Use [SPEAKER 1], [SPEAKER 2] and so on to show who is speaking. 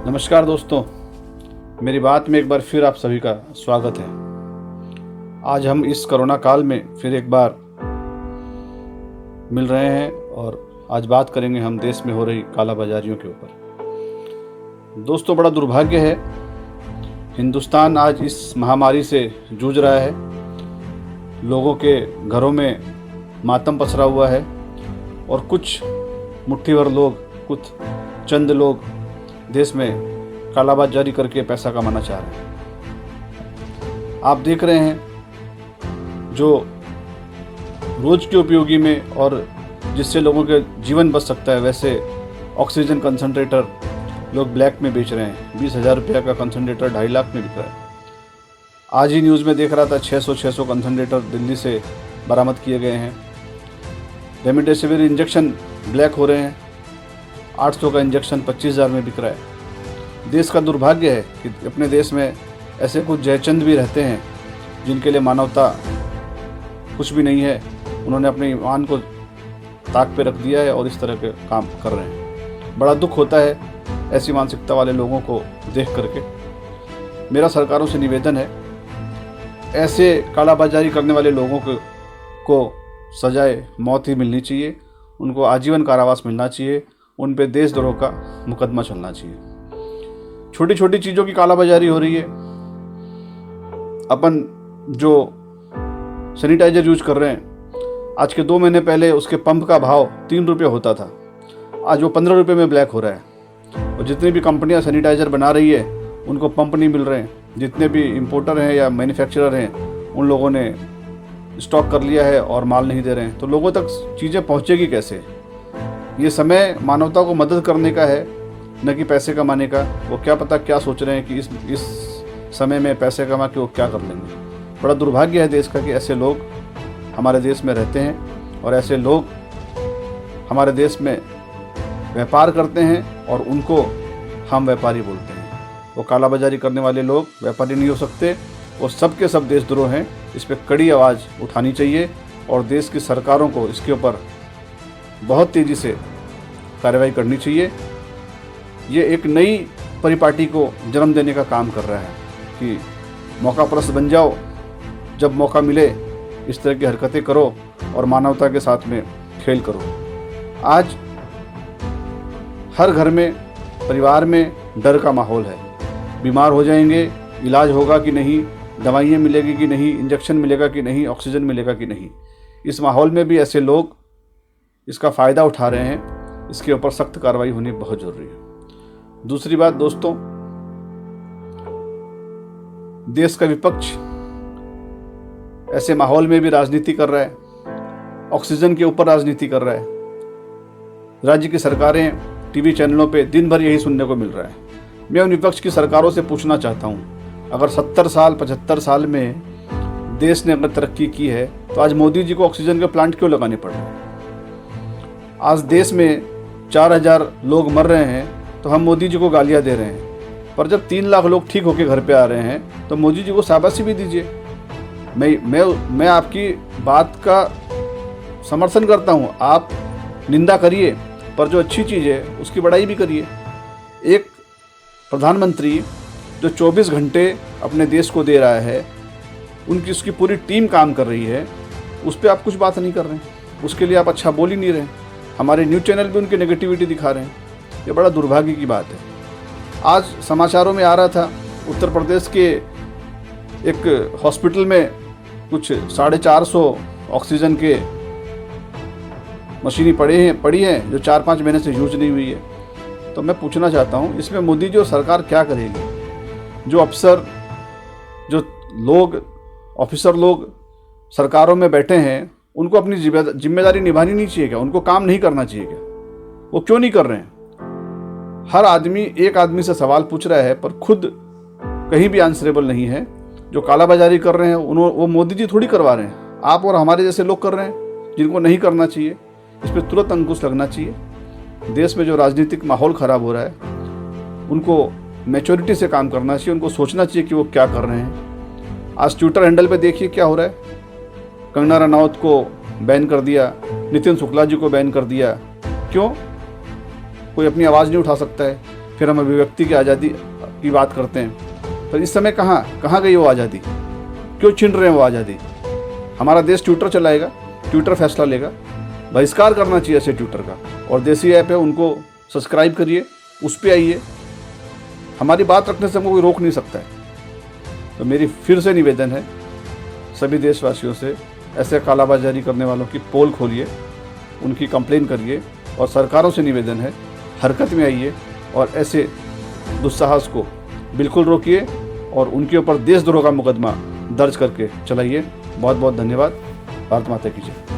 [SPEAKER 1] नमस्कार दोस्तों, मेरी बात में एक बार फिर आप सभी का स्वागत है। आज हम इस कोरोना काल में फिर एक बार मिल रहे हैं और आज बात करेंगे हम देश में हो रही कालाबाजारियों के ऊपर। दोस्तों, बड़ा दुर्भाग्य है, हिंदुस्तान आज इस महामारी से जूझ रहा है। लोगों के घरों में मातम पसरा हुआ है और कुछ मुट्ठी भर लोग, कुछ चंद लोग देश में कालाबाजारी करके पैसा कमाना चाह रहे हैं। आप देख रहे हैं जो रोज के उपयोगी में और जिससे लोगों के जीवन बच सकता है, वैसे ऑक्सीजन कंसंट्रेटर लोग ब्लैक में बेच रहे हैं। 20,000 रुपये का कंसंट्रेटर 2.5 लाख में बिक रहा है। आज ही न्यूज़ में देख रहा था 600 कंसंट्रेटर दिल्ली से बरामद किए गए हैं। रेमडेसिविर इंजेक्शन ब्लैक हो रहे हैं। 800 का इंजेक्शन 25,000 में बिक रहा है। देश का दुर्भाग्य है कि अपने देश में ऐसे कुछ जयचंद भी रहते हैं जिनके लिए मानवता कुछ भी नहीं है। उन्होंने अपने ईमान को ताक पे रख दिया है और इस तरह के काम कर रहे हैं। बड़ा दुख होता है ऐसी मानसिकता वाले लोगों को देख करके। मेरा सरकारों से निवेदन है, ऐसे कालाबाजारी करने वाले लोगों को सजाए मौत ही मिलनी चाहिए। उनको आजीवन कारावास मिलना चाहिए। उन पे देशद्रोह का मुकदमा चलना चाहिए। छोटी छोटी चीज़ों की कालाबाजारी हो रही है। अपन जो सैनिटाइजर यूज कर रहे हैं, आज के 2 महीने पहले उसके पंप का भाव 3 रुपये होता था, आज वो 15 रुपये में ब्लैक हो रहा है। और जितनी भी कंपनियां सैनिटाइजर बना रही है उनको पंप नहीं मिल रहे हैं। जितने भी इंपोर्टर हैं या मैन्युफैक्चरर हैं, उन लोगों ने स्टॉक कर लिया है और माल नहीं दे रहे हैं। तो लोगों तक चीज़ें पहुँचेगी कैसे? ये समय मानवता को मदद करने का है, न कि पैसे कमाने का। वो क्या पता क्या सोच रहे हैं कि इस समय में पैसे कमा के वो क्या कर लेंगे। बड़ा दुर्भाग्य है देश का कि ऐसे लोग हमारे देश में रहते हैं और ऐसे लोग हमारे देश में व्यापार करते हैं और उनको हम व्यापारी बोलते हैं। वो कालाबाजारी करने वाले लोग व्यापारी नहीं हो सकते। वो सब के सब देशद्रोह हैं। इस पर कड़ी आवाज़ उठानी चाहिए और देश की सरकारों को इसके ऊपर बहुत तेज़ी से कार्रवाई करनी चाहिए। ये एक नई परिपाटी को जन्म देने का काम कर रहा है कि मौका परस्त बन जाओ, जब मौका मिले इस तरह की हरकतें करो और मानवता के साथ में खेल करो। आज हर घर में, परिवार में डर का माहौल है। बीमार हो जाएंगे, इलाज होगा कि नहीं, दवाइयाँ मिलेगी कि नहीं, इंजेक्शन मिलेगा कि नहीं, ऑक्सीजन मिलेगा कि नहीं। इस माहौल में भी ऐसे लोग इसका फ़ायदा उठा रहे हैं। इसके ऊपर सख्त कार्रवाई होनी बहुत ज़रूरी है। दूसरी बात दोस्तों, देश का विपक्ष ऐसे माहौल में भी राजनीति कर रहा है। ऑक्सीजन के ऊपर राजनीति कर रहा है। राज्य की सरकारें टीवी चैनलों पे दिन भर यही सुनने को मिल रहा है। मैं उन विपक्ष की सरकारों से पूछना चाहता हूँ, अगर 70 साल 75 साल में देश ने अगर तरक्की की है तो आज मोदी जी को ऑक्सीजन के प्लांट क्यों लगाने पड़ रहे हैं? आज देश में 4,000 लोग मर रहे हैं तो हम मोदी जी को गालियां दे रहे हैं, पर जब 3 लाख लोग ठीक होकर घर पे आ रहे हैं तो मोदी जी को शाबाशी भी दीजिए। मैं आपकी बात का समर्थन करता हूं, आप निंदा करिए, पर जो अच्छी चीज़ है उसकी बड़ाई भी करिए। एक प्रधानमंत्री जो 24 घंटे अपने देश को दे रहा है, उसकी पूरी टीम काम कर रही है, उस पर आप कुछ बात नहीं कर रहे हैं। उसके लिए आप अच्छा बोल ही नहीं रहे हैं। हमारे न्यूज़ चैनल भी उनकी नेगेटिविटी दिखा रहे हैं। ये बड़ा दुर्भाग्य की बात है। आज समाचारों में आ रहा था, उत्तर प्रदेश के एक हॉस्पिटल में कुछ 450 ऑक्सीजन के मशीनें पड़ी हैं जो 4-5 महीने से यूज नहीं हुई है। तो मैं पूछना चाहता हूँ, इसमें मोदी जी और सरकार क्या करेगी? जो अफसर, जो लोग, ऑफिसर लोग सरकारों में बैठे हैं, उनको अपनी जिम्मेदारी निभानी नहीं चाहिए क्या? उनको काम नहीं करना चाहिए क्या? वो क्यों नहीं कर रहे हैं? हर आदमी एक आदमी से सवाल पूछ रहा है पर खुद कहीं भी आंसरेबल नहीं है। जो कालाबाजारी कर रहे हैं वो मोदी जी थोड़ी करवा रहे हैं, आप और हमारे जैसे लोग कर रहे हैं, जिनको नहीं करना चाहिए। इस पर तुरंत अंकुश लगना चाहिए। देश में जो राजनीतिक माहौल ख़राब हो रहा है, उनको मैच्योरिटी से काम करना चाहिए। उनको सोचना चाहिए कि वो क्या कर रहे हैं। आज ट्विटर हैंडल पे देखिए क्या हो रहा है। कंगना रनौत को बैन कर दिया, नितिन शुक्ला जी को बैन कर दिया। क्यों? कोई अपनी आवाज़ नहीं उठा सकता है। फिर हम अभिव्यक्ति की आज़ादी की बात करते हैं। पर इस समय कहाँ गई वो आज़ादी? क्यों छीन रहे हैं वो आज़ादी? हमारा देश ट्विटर चलाएगा, ट्विटर फैसला लेगा। बहिष्कार करना चाहिए ऐसे ट्विटर का। और देसी ऐप है, उनको सब्सक्राइब करिए, उस पर आइए। हमारी बात रखने से हमको कोई रोक नहीं सकता है। तो मेरी फिर से निवेदन है सभी देशवासियों से, ऐसे कालाबाजारी करने वालों की पोल खोलिए, उनकी कंप्लेन करिए। और सरकारों से निवेदन है, हरकत में आइए और ऐसे दुस्साहस को बिल्कुल रोकिए और उनके ऊपर देशद्रोह का मुकदमा दर्ज करके चलाइए। बहुत बहुत धन्यवाद। भारत माता की जय।